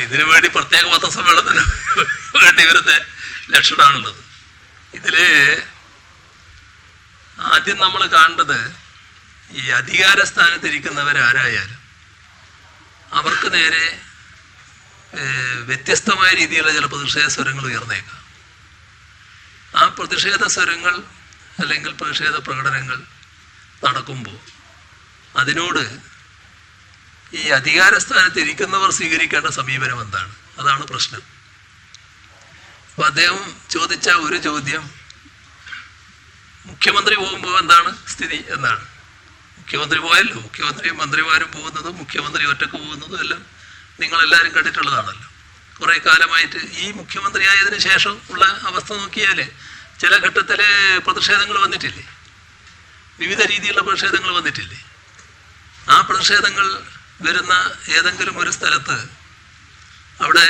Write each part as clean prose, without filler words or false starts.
ഇതിനു വേണ്ടി പ്രത്യേക പത്രസമ്മേളനത്തിന് വേണ്ടി വരുന്ന ലക്ഷണമാണുള്ളത്. ഇതില് ആദ്യം നമ്മൾ കാണേണ്ടത് ഈ അധികാര സ്ഥാനത്തിരിക്കുന്നവരാരായാലും അവർക്ക് നേരെ വ്യത്യസ്തമായ രീതിയിലുള്ള ചില പ്രതിഷേധ സ്വരങ്ങൾ ഉയർന്നേക്കാം. ആ പ്രതിഷേധ സ്വരങ്ങൾ അല്ലെങ്കിൽ പ്രതിഷേധ പ്രകടനങ്ങൾ നടക്കുമ്പോൾ അതിനോട് ഈ അധികാരസ്ഥാനത്ത് ഇരിക്കുന്നവർ സ്വീകരിക്കേണ്ട സമീപനം എന്താണ്? അതാണ് പ്രശ്നം. അപ്പം അദ്ദേഹം ചോദിച്ച ഒരു ചോദ്യം, മുഖ്യമന്ത്രി പോകുമ്പോൾ എന്താണ് സ്ഥിതി എന്നാണ്. മുഖ്യമന്ത്രി പോയല്ലോ, മുഖ്യമന്ത്രിയും മന്ത്രിമാരും പോകുന്നതും മുഖ്യമന്ത്രി ഒറ്റക്ക് പോകുന്നതും എല്ലാം നിങ്ങളെല്ലാവരും കണ്ടിട്ടുള്ളതാണല്ലോ. കുറേ കാലമായിട്ട് ഈ മുഖ്യമന്ത്രിയായതിനു ശേഷം ഉള്ള അവസ്ഥ നോക്കിയാൽ ചില ഘട്ടത്തിൽ പ്രതിഷേധങ്ങൾ വന്നിട്ടില്ലേ, വിവിധ രീതിയിലുള്ള പ്രതിഷേധങ്ങൾ വന്നിട്ടില്ലേ. ആ പ്രതിഷേധങ്ങൾ വരുന്ന ഏതെങ്കിലും ഒരു സ്ഥലത്ത് അവിടെ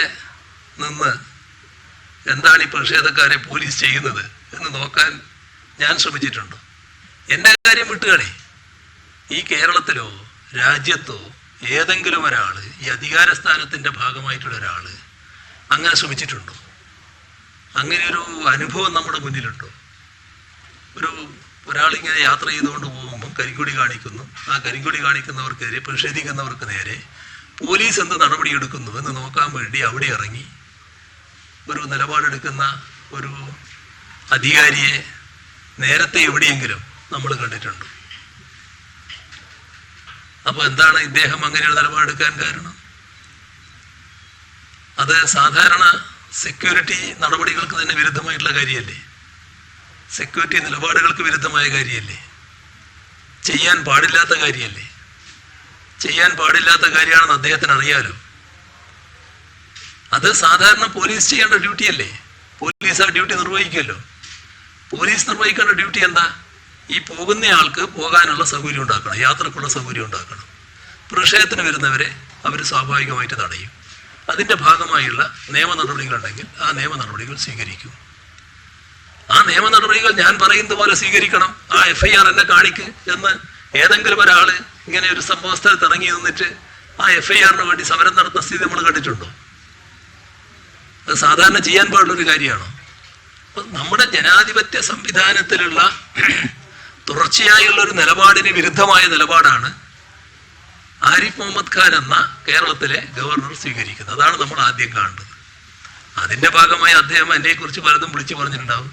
നിന്ന് എന്താണ് ഈ പ്രതിഷേധക്കാരെ പോലീസ് ചെയ്യുന്നത് എന്ന് നോക്കാൻ ഞാൻ ശ്രമിച്ചിട്ടുണ്ടോ? എൻ്റെ കാര്യം വിട്ടുകളി, ഈ കേരളത്തിലോ രാജ്യത്തോ ഏതെങ്കിലും ഒരാൾ, ഈ അധികാരസ്ഥാനത്തിൻ്റെ ഭാഗമായിട്ടുള്ള ഒരാൾ അങ്ങനെ ശ്രമിച്ചിട്ടുണ്ടോ? അങ്ങനെ ഒരു അനുഭവം നമ്മുടെ മുന്നിലുണ്ടോ? ഒരാളിങ്ങനെ യാത്ര ചെയ്തുകൊണ്ട് പോകുമ്പോൾ കരിങ്കൊടി കാണിക്കുന്നു, ആ കരിങ്കൊടി കാണിക്കുന്നവർക്കെതിരെ പ്രതിഷേധിക്കുന്നവർക്ക് നേരെ പോലീസ് എന്ത് നടപടിയെടുക്കുന്നു എന്ന് നോക്കാൻ വേണ്ടി അവിടെ ഇറങ്ങി ഒരു നിലപാടെടുക്കുന്ന ഒരു അധികാരിയെ നേരത്തെ എവിടെയെങ്കിലും നമ്മൾ കണ്ടിട്ടുണ്ടോ? അപ്പോൾ എന്താണ് ഇദ്ദേഹം അങ്ങനെയുള്ള നിലപാടെടുക്കാൻ കാരണം? അത് സാധാരണ സെക്യൂരിറ്റി നടപടികൾക്ക് തന്നെ വിരുദ്ധമായിട്ടുള്ള കാര്യമല്ലേ? സെക്യൂരിറ്റി നിലപാടുകൾക്ക് വിരുദ്ധമായ കാര്യമല്ലേ? ചെയ്യാൻ പാടില്ലാത്ത കാര്യമല്ലേ? ചെയ്യാൻ പാടില്ലാത്ത കാര്യമാണെന്ന് അദ്ദേഹത്തിന് അറിയാലോ. അത് സാധാരണ പോലീസ് ചെയ്യേണ്ട ഡ്യൂട്ടിയല്ലേ? പോലീസ് ആ ഡ്യൂട്ടി നിർവഹിക്കുമല്ലോ. പോലീസ് നിർവഹിക്കേണ്ട ഡ്യൂട്ടി എന്താ? ഈ പോകുന്നയാൾക്ക് പോകാനുള്ള സൗകര്യം ഉണ്ടാക്കണം, യാത്രക്കുള്ള സൗകര്യം ഉണ്ടാക്കണം. പ്രതിഷേധത്തിന് വരുന്നവരെ അവർ സ്വാഭാവികമായിട്ട് തടയും. അതിൻ്റെ ഭാഗമായുള്ള നിയമ നടപടികളുണ്ടെങ്കിൽ ആ നിയമ നടപടികൾ സ്വീകരിക്കും. ആ നിയമ നടപടികൾ ഞാൻ പറയുന്നത് പോലെ സ്വീകരിക്കണം. ആ FIR എന്നെ കാണിക്ക് എന്ന് ഏതെങ്കിലും ഒരാൾ ഇങ്ങനെ ഒരു സംഭവ സ്ഥലത്ത് ഇറങ്ങി നിന്നിട്ട് ആ FIR വേണ്ടി സമരം നടത്തുന്ന സ്ഥിതി നമ്മൾ കണ്ടിട്ടുണ്ടോ? അത് സാധാരണ ചെയ്യാൻ പാടുള്ളൊരു കാര്യമാണോ? അപ്പം നമ്മുടെ ജനാധിപത്യ സംവിധാനത്തിലുള്ള തുടർച്ചയായുള്ള ഒരു നിലപാടിന് വിരുദ്ധമായ നിലപാടാണ് ആരിഫ് മുഹമ്മദ് ഖാൻ എന്ന കേരളത്തിലെ ഗവർണർ സ്വീകരിക്കുന്നത്. അതാണ് നമ്മൾ ആദ്യം കാണേണ്ടത്. അതിൻ്റെ ഭാഗമായി അദ്ദേഹം എന്നെക്കുറിച്ച് പലതും വിളിച്ചു പറഞ്ഞിട്ടുണ്ടാവും.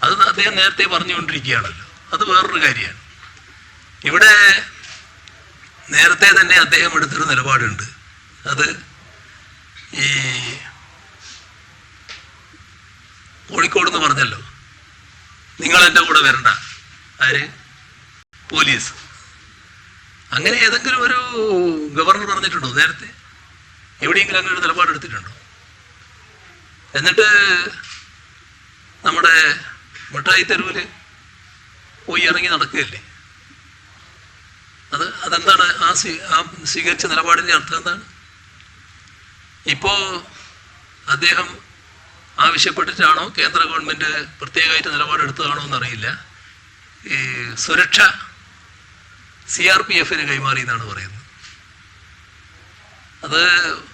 അത് അദ്ദേഹം നേരത്തെ പറഞ്ഞുകൊണ്ടിരിക്കുകയാണല്ലോ. അത് വേറൊരു കാര്യമാണ്. ഇവിടെ നേരത്തെ തന്നെ അദ്ദേഹം എടുത്തൊരു നിലപാടുണ്ട്. അത് ഈ കോഴിക്കോട് എന്ന് പറഞ്ഞല്ലോ, നിങ്ങൾ എൻ്റെ കൂടെ വരണ്ട. ആര്? പോലീസ്. അങ്ങനെ ഏതെങ്കിലും ഒരു ഗവർണർ പറഞ്ഞിട്ടുണ്ടോ നേരത്തെ? എവിടെയെങ്കിലും അങ്ങനെ ഒരു നിലപാടെടുത്തിട്ടുണ്ടോ? എന്നിട്ട് നമ്മുടെ മിഠായി തെരുവിൽ പോയി ഇറങ്ങി നടക്കുകയല്ലേ? അതെന്താണ്? ആ സ്വീകരിച്ച നിലപാടിൻ്റെ അർത്ഥം എന്താണ്? ഇപ്പോൾ അദ്ദേഹം ആവശ്യപ്പെട്ടിട്ടാണോ കേന്ദ്ര ഗവൺമെൻറ് പ്രത്യേകമായിട്ട് നിലപാടെടുത്തതാണോ എന്നറിയില്ല, ഈ സുരക്ഷ CRPF കൈമാറി എന്നാണ് പറയുന്നത്. അത്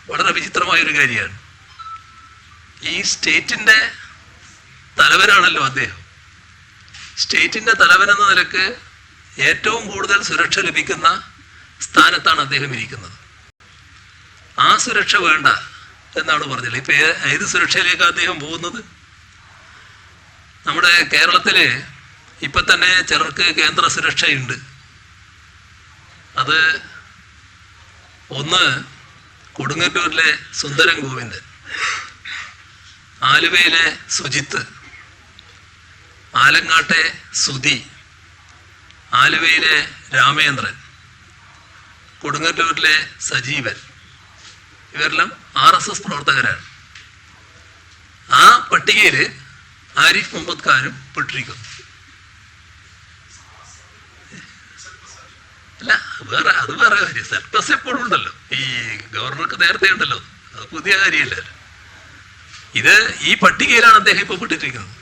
വളരെ വിചിത്രമായൊരു കാര്യമാണ്. ഈ സ്റ്റേറ്റിൻ്റെ തലവനാണല്ലോ അദ്ദേഹം. സ്റ്റേറ്റിൻ്റെ തലവൻ എന്ന നിലക്ക് ഏറ്റവും കൂടുതൽ സുരക്ഷ ലഭിക്കുന്ന സ്ഥാനത്താണ് അദ്ദേഹം ഇരിക്കുന്നത്. ആ സുരക്ഷ വേണ്ട എന്നാണ് പറഞ്ഞത്. ഇപ്പം ഏത് സുരക്ഷയിലേക്കാണ് അദ്ദേഹം പോകുന്നത്? നമ്മുടെ കേരളത്തിൽ ഇപ്പം തന്നെ ചിലർക്ക് കേന്ദ്ര സുരക്ഷയുണ്ട്. അത് ഒന്ന് കൊടുങ്ങല്ലൂരിലെ സുന്ദരൻ ഗോവിന്ദൻ, ആലുവയിലെ സുജിത്ത്, ആലങ്ങാട്ടെ സുധി, ആലുവയിലെ രാമേന്ദ്രൻ, കൊടുങ്ങല്ലൂരിലെ സജീവൻ, ഇവരെല്ലാം RSS പ്രവർത്തകരാണ്. ആ പട്ടികയിൽ ആരിഫ് മുഹമ്മദ് ഖാനും പെട്ടിരിക്കുന്നു. അല്ല, അത് വേറെ കാര്യം. സർപ്ലസ് എപ്പോഴും ഉണ്ടല്ലോ. ഈ ഗവർണർക്ക് നേരത്തെ ഉണ്ടല്ലോ, അത് പുതിയ കാര്യമല്ലല്ലോ. ഇത് ഈ പട്ടികയിലാണ് അദ്ദേഹം ഇപ്പോൾ പെട്ടിരിക്കുന്നത്.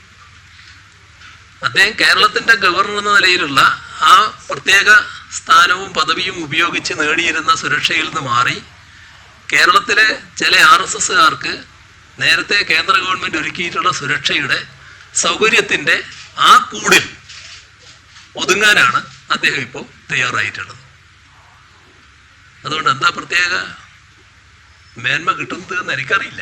അദ്ദേഹം കേരളത്തിൻ്റെ ഗവർണർ എന്ന നിലയിലുള്ള ആ പ്രത്യേക സ്ഥാനവും പദവിയും ഉപയോഗിച്ച് നേടിയിരുന്ന സുരക്ഷയിൽ നിന്ന് മാറി കേരളത്തിലെ ചില RSSകാർക്ക് നേരത്തെ കേന്ദ്ര ഗവൺമെന്റ് ഒരുക്കിയിട്ടുള്ള സുരക്ഷയുടെ സൗകര്യത്തിന്റെ ആ കൂടിൽ ഒതുങ്ങാനാണ് അദ്ദേഹം ഇപ്പോൾ തയ്യാറായിട്ടുള്ളത്. അതുകൊണ്ട് എന്താ പ്രത്യേക മേന്മ കിട്ടുന്നത് എന്ന് എനിക്കറിയില്ല.